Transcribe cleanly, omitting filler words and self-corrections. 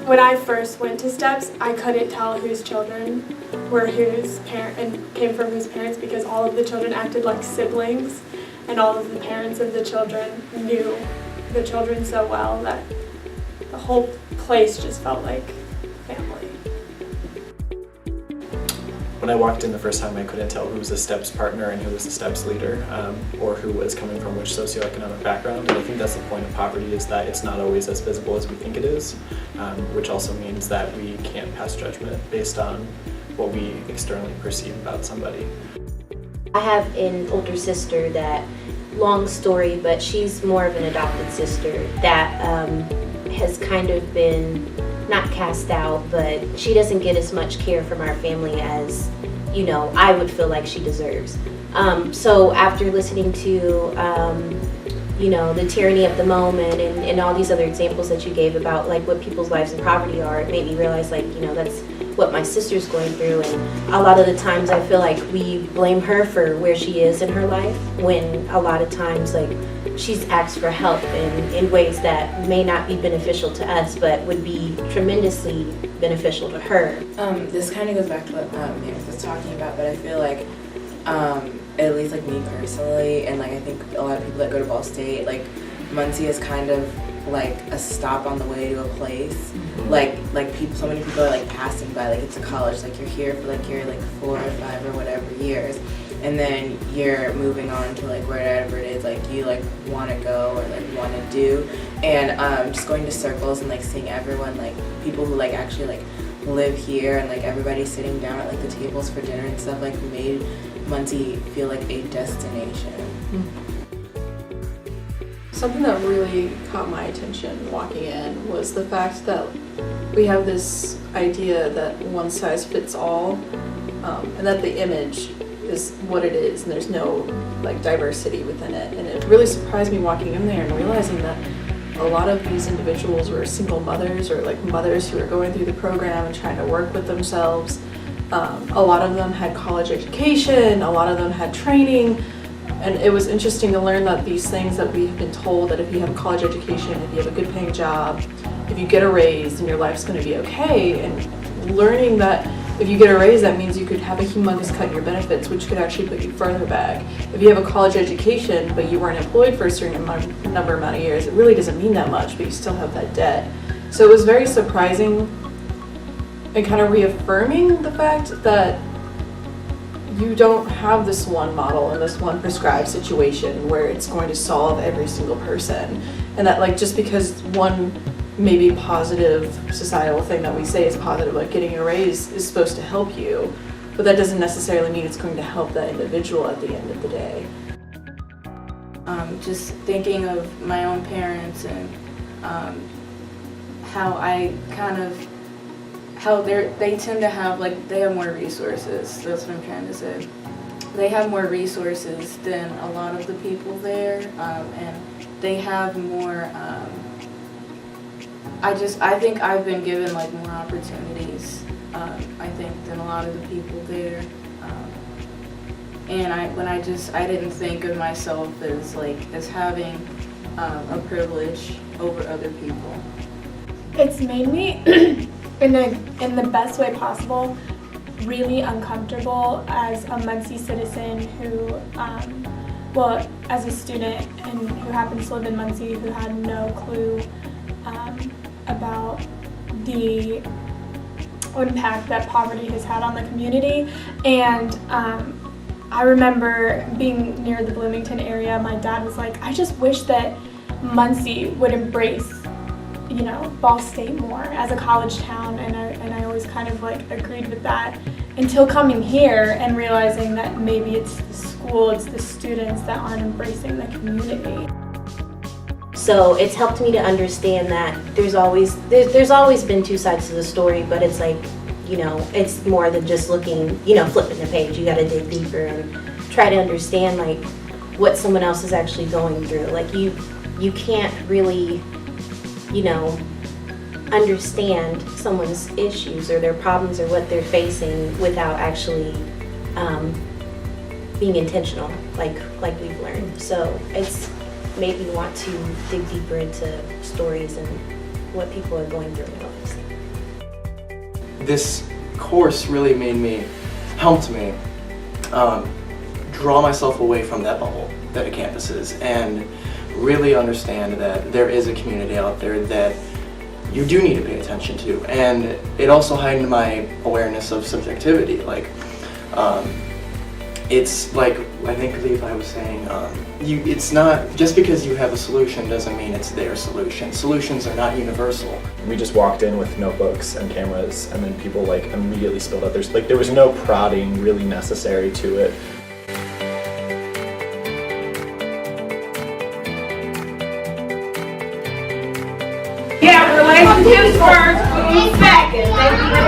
when I first went to STEPS, I couldn't tell whose children were whose parent and came from whose parents because all of the children acted like siblings, and all of the parents of the children knew the children so well that the whole place just felt like family. When I walked in the first time, I couldn't tell who was a STEPS partner and who was a STEPS leader, or who was coming from which socioeconomic background. And I think that's the point of poverty, is that it's not always as visible as we think it is, which also means that we can't pass judgment based on what we externally perceive about somebody. I have an older sister that, long story, but she's more of an adopted sister that has kind of been not cast out, but she doesn't get as much care from our family as, you know, I would feel like she deserves. So after listening to, you know, the tyranny of the moment and all these other examples that you gave about like what people's lives in poverty are, it made me realize, like, you know, that's what my sister's going through, and a lot of the times I feel like we blame her for where she is in her life, when a lot of times, like, she's asked for help in ways that may not be beneficial to us, but would be tremendously beneficial to her. This kind of goes back to what Amos was talking about, but I feel like, at least like me personally, and like I think a lot of people that go to Ball State, like Muncie is kind of like a stop on the way to a place. Like people, so many people are like passing by, like it's a college, like you're here for like your like 4 or 5 or whatever years, and then you're moving on to like wherever it is like you like want to go or like want to do, and just going to circles and like seeing everyone, like people who like actually like live here, and like everybody sitting down at like the tables for dinner and stuff, like made Muncie feel like a destination. Something that really caught my attention walking in was the fact that we have this idea that one size fits all, and that the image is what it is, and there's no like diversity within it. And it really surprised me walking in there and realizing that a lot of these individuals were single mothers, or like mothers who are going through the program and trying to work with themselves. A lot of them had college education, a lot of them had training. And it was interesting to learn that these things that we have been told, that if you have a college education, if you have a good paying job, if you get a raise, then your life's going to be okay. And learning that if you get a raise, that means you could have a humongous cut in your benefits, which could actually put you further back. If you have a college education, but you weren't employed for a certain amount of years, it really doesn't mean that much, but you still have that debt. So it was very surprising and kind of reaffirming the fact that you don't have this one model and this one prescribed situation where it's going to solve every single person, and that like just because one maybe positive societal thing that we say is positive, like getting a raise is supposed to help you, but that doesn't necessarily mean it's going to help that individual at the end of the day. Just thinking of my own parents and how I kind of, how they tend to have, like, they have more resources, that's what I'm trying to say. They have more resources than a lot of the people there, and they have more, I think I've been given, like, more opportunities, I think, than a lot of the people there. And I didn't think of myself as, like, as having a privilege over other people. It's made me, in the best way possible, really uncomfortable as a Muncie citizen who, well, as a student and who happens to live in Muncie, who had no clue about the impact that poverty has had on the community. And I remember being near the Bloomington area, my dad was like, I just wish that Muncie would embrace, you know, Ball State more as a college town, and I always kind of like agreed with that until coming here and realizing that maybe it's the school, it's the students that aren't embracing the community. So it's helped me to understand that there's always been two sides to the story, but it's like, you know, it's more than just looking, you know, flipping the page. You got to dig deeper and try to understand like what someone else is actually going through. Like you can't really, you know, understand someone's issues or their problems or what they're facing without actually being intentional, like we've learned. So it's made me want to dig deeper into stories and what people are going through in lives. this course really helped me draw myself away from that bubble that a campus is and really understand that there is a community out there that you do need to pay attention to. And it also heightened my awareness of subjectivity. Like, it's like, I think Levi was saying, it's not, just because you have a solution doesn't mean it's their solution. Solutions are not universal. We just walked in with notebooks and cameras, and then people like immediately spilled out. There was no prodding really necessary to it. Yeah, relationships first, food second. Thank you.